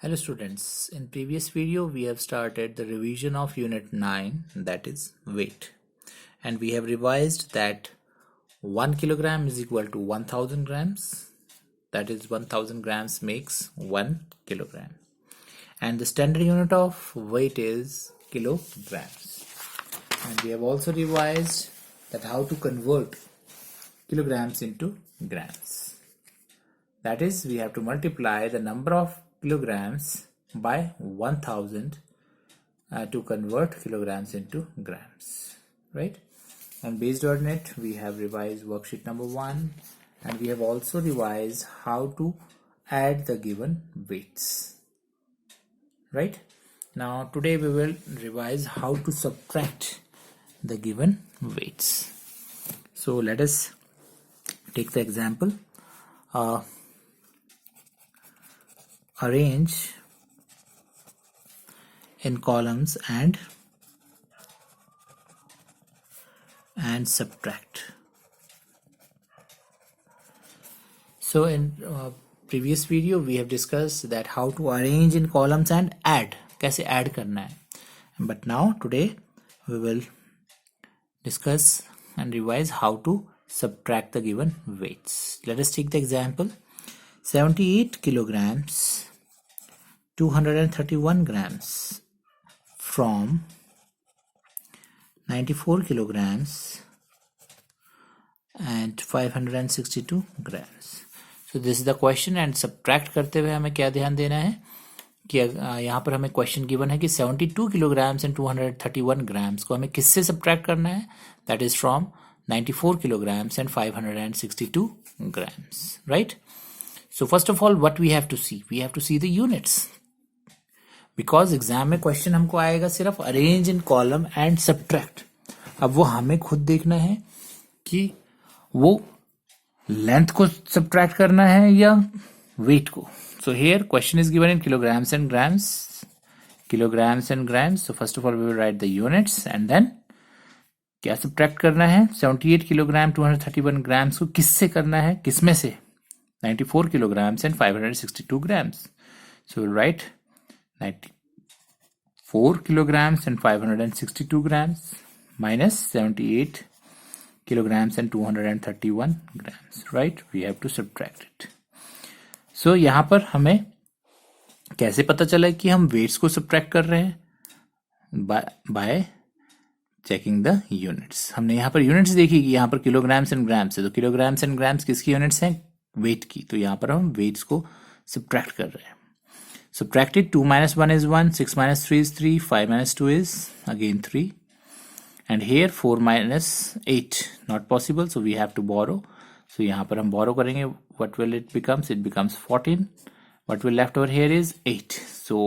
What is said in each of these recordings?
Hello students, in previous video we have started the revision of unit 9, that is weight, and we have revised that 1 kilogram is equal to 1000 grams, that is 1000 grams makes 1 kilogram, and the standard unit of weight is kilograms. And we have also revised that how to convert kilograms into grams. That is, we have to multiply the number of kilograms by 1000 to convert kilograms into grams, right? And based on it, we have revised worksheet number 1, and we have also revised how to add the given weights, right? Now today we will revise how to subtract the given weights. So let us take the example. Arrange in columns and subtract. So in previous video we have discussed that how to arrange in columns and add, कैसे add करना है. But now today we will discuss and revise how to subtract the given weights. Let us take the example. 78 kilograms 231 grams from 94 kilograms and 562 grams. So this is the question, and subtract करते हुए हमें क्या ध्यान देना है कि यहाँ पर हमें क्वेश्चन गिवन है कि 72 kilograms and 231 grams को हमें किससे subtract करना है. That is from 94 kilograms and 562 grams, right? So first of all, what we have to see? We have to see the units. Because exam में क्वेश्चन हमको आएगा सिर्फ arrange in column and subtract. अब वो हमें खुद देखना है कि वो लेंथ को सब्ट्रैक्ट करना है या वेट को. So here question is given in kilograms and grams. Kilograms and grams. So first of all we will write the units and then क्या सब्ट्रैक्ट करना है. 78 किलोग्राम 231 ग्राम्स को किससे करना है, किसमें से? 94 kilograms and 562 grams. So we'll write 94 kilograms and 562 grams minus 78 kilograms and 231 grams, right? We have to subtract it. So यहाँ पर हमें कैसे पता चला कि हम weights को subtract कर रहे हैं? by checking the units. हमने यहाँ पर units देखी कि यहाँ पर kilograms and grams है, तो kilograms and grams किसकी units हैं? वेट की. तो यहाँ पर हम वेट्स को सब्ट्रैक्ट कर रहे हैं. Subtracted 2 minus 1 is 1, 6 minus 3 is 3, 5 minus 2 is again 3, and here 4 minus 8 not possible, so we have to borrow. So यहाँ पर हम borrow करेंगे. What will it becomes? It becomes 14. What will left over here is 8. So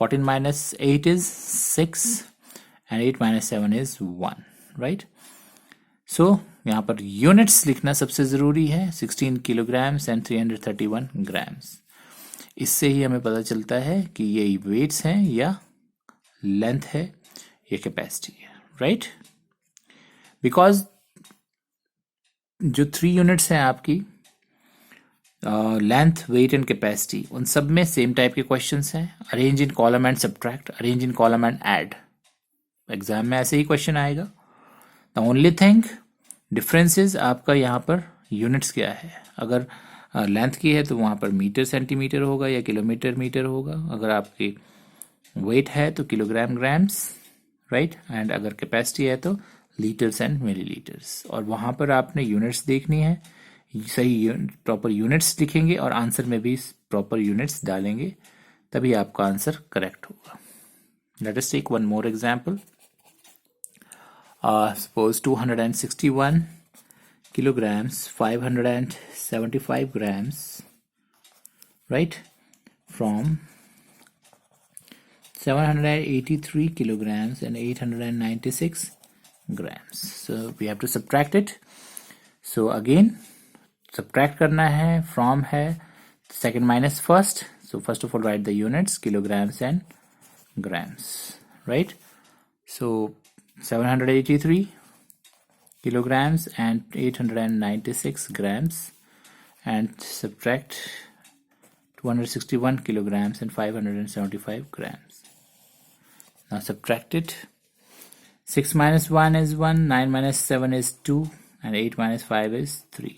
14 minus 8 is 6 and 8 minus 7 is 1, right? So यहाँ पर units लिखना सबसे ज़रूरी है. 16 किलोग्राम्स एंड 331 ग्राम्स. इससे ही हमें पता चलता है कि ये वेट्स हैं या लेंथ है या कैपेसिटी है, राइट? बिकॉज जो 3 यूनिट्स हैं आपकी लेंथ, वेट एंड कैपेसिटी, उन सब में सेम टाइप के क्वेश्चंस हैं. Arrange in column and subtract, arrange in column and add. Exam में ऐसे ही क्वेश्चन आएगा. द ओनली थिंग डिफरेंसेस आपका यहाँ पर यूनिट्स क्या है. अगर लेंथ की है तो वहाँ पर मीटर सेंटीमीटर होगा या किलोमीटर मीटर होगा. अगर आपकी वेट है तो किलोग्राम ग्राम्स, राइट? एंड अगर कैपेसिटी है तो लीटर्स एंड मिलीलीटर्स. और वहाँ पर आपने यूनिट्स देखनी है. सही प्रॉपर यूनिट्स लिखेंगे और आंसर में भी प्रॉपर यूनिट्स डालेंगे, तभी आपका आंसर करेक्ट होगा. Let us take one more example. Suppose 261 kilograms 575 grams, right, from 783 kilograms and 896 grams. So we have to subtract it. So again subtract करना है. From है second minus first. So first of all write the units, kilograms and grams, right? So 783 kilograms and 896 grams, and subtract 261 kilograms and 575 grams. Now subtract it. 6 minus 1 is 1, 9 minus 7 is 2, and 8 minus 5 is 3.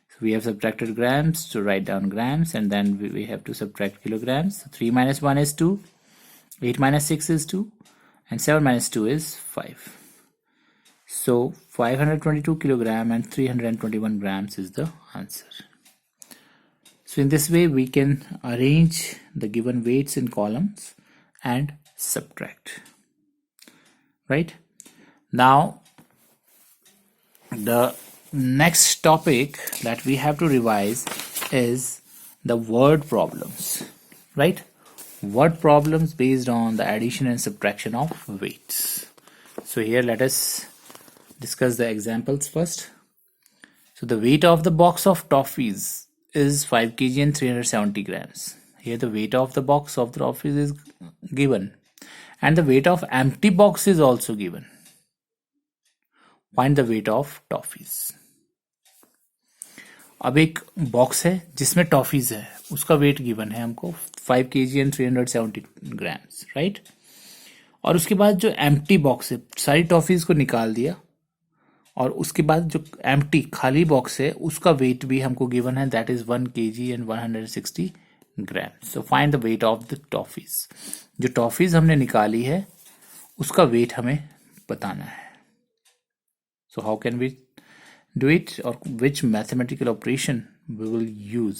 So we have subtracted grams to write down grams, and then we have to subtract kilograms. 3 minus 1 is 2, 8 minus 6 is 2, and 7 minus 2 is 5. So 522 kilogram and 321 grams is the answer. So in this way we can arrange the given weights in columns and subtract. Right? Now the next topic that we have to revise is the word problems. Right? Word problems based on the addition and subtraction of weights. So here let us discuss the examples first. So the weight of the box of toffees is 5 kg and 370 grams. Here the weight of the box of the toffees is given, and the weight of empty box is also given. Find the weight of toffees. अब एक box है जिसमें toffees है, उसका wait given है हमको 5 kg and 370 grams, right. और उसके बाद जो एम्प्टी बॉक्स है, सारी टॉफीज को निकाल दिया, और उसके बाद जो एम्प्टी खाली बॉक्स है उसका वेट भी हमको गिवन है, that is 1 kg and 160 grams. So find the weight of the toffees. जो टॉफीज हमने निकाली है उसका वेट हमें बताना है। So how can we do it, or which mathematical operation we will use,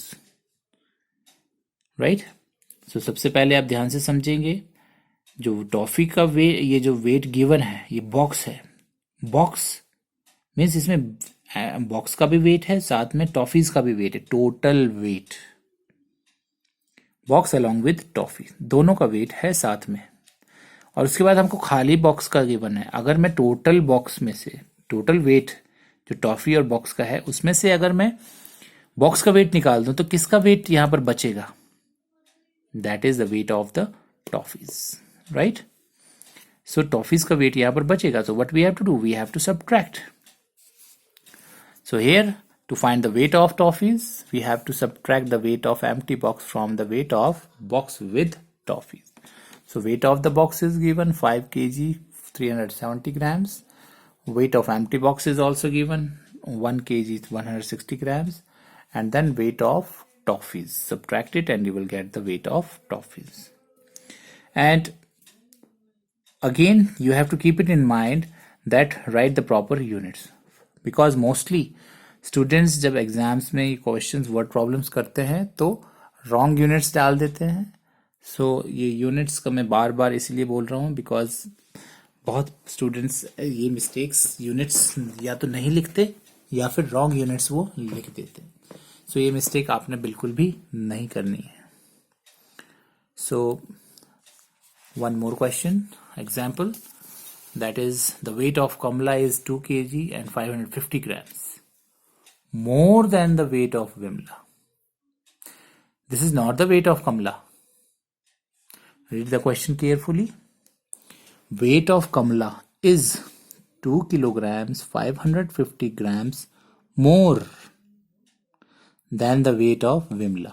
right? So सबसे पहले आप ध्यान से समझेंगे, जो टॉफी का वेट, ये जो वेट गिवन है, ये बॉक्स है। बॉक्स मीन्स इसमें बॉक्स का भी वेट है, साथ में टॉफीज का भी वेट है, total weight. Box along with toffee दोनों का वेट है साथ में। और उसके बाद हमको खाली बॉक्स का गिवन है। अगर मैं टोटल बॉक्स में से टोटल वेट जो टॉफी और बॉक्स का है उसमें से अगर मैं बॉक्स का वेट निकाल दूं तो किसका वेट यहां पर बचेगा, that is the weight of the toffees, right. So toffees का वेट यहां पर बचेगा। So what we have to do, we have to subtract. So here to find the weight of toffees we have to subtract the weight of empty box from the weight of box with toffees. So weight of the box is given 5 kg 370 grams. Weight of empty box is also given 1 kg 160 grams, and then weight of toffees. Subtract it and you will get the weight of toffees. And again you have to keep it in mind that write the proper units, because mostly students जब exams में questions word problems करते हैं तो wrong units डाल देते हैं। सो ये units का मैं बार बार इसीलिए बोल रहा हूँ बिकॉज बहुत स्टूडेंट्स ये मिस्टेक्स यूनिट्स या तो नहीं लिखते या फिर रॉन्ग यूनिट्स वो लिख देते। सो ये मिस्टेक आपने बिल्कुल भी नहीं करनी है। So one more question example, that is the weight of Kamala is 2 kg and 550 grams more than the weight of Vimla. This is not the weight of Kamla. Read the question carefully. Weight of Kamla is 2 kilograms 550 grams more than the weight of Vimla.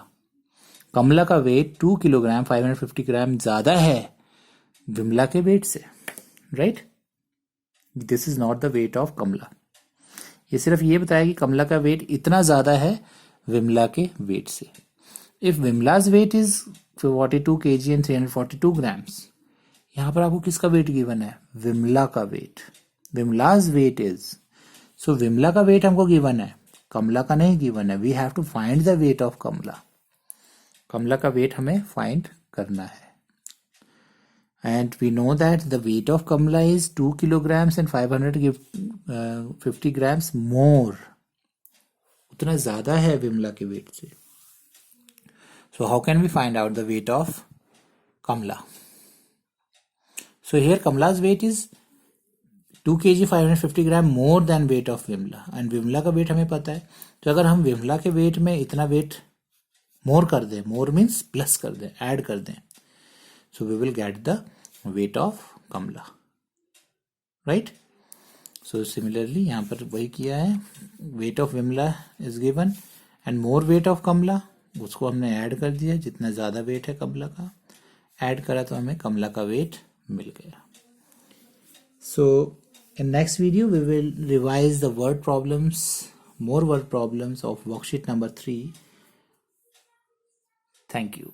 कमला का wait 2 kilogram 550 ग्राम ज्यादा है विमला के weight से, right. This is not the weight of Kamla. ये सिर्फ ये बताया कि कमला का वेट इतना ज्यादा है विमला के वेट से। If Vimla's weight is 42 kg and 342 grams, यहां पर आपको किसका वेट गिवन है, विमला का वेट। विमलाज वेट इज, सो विमला का वेट हमको गिवन है, कमला का नहीं गिवन है। We have to find the weight of Kamla. Kamla का वेट हमें फाइंड करना है। And we know that the weight of Kamala is 2 kilograms and 550 grams more, उतना ज्यादा है विमला के वेट से। So how can we find out the weight of Kamla? So here Kamla's weight is 2 kg 550 gram more than weight of Vimla, and Vimla का weight हमें पता है। तो अगर हम विमला के वेट में इतना वेट मोर कर दें, मोर मीन्स प्लस कर दें, ऐड कर दें, so we will get the weight of Kamla, right? So similarly यहाँ पर वही किया है, weight of Vimla is given and more weight of Kamla, उसको हमने ऐड कर दिया, जितना ज़्यादा वेट है कमला का ऐड करा तो हमें कमला का वेट मिल गया. So in next video we will revise the word problems, more word problems of worksheet number 3. Thank you.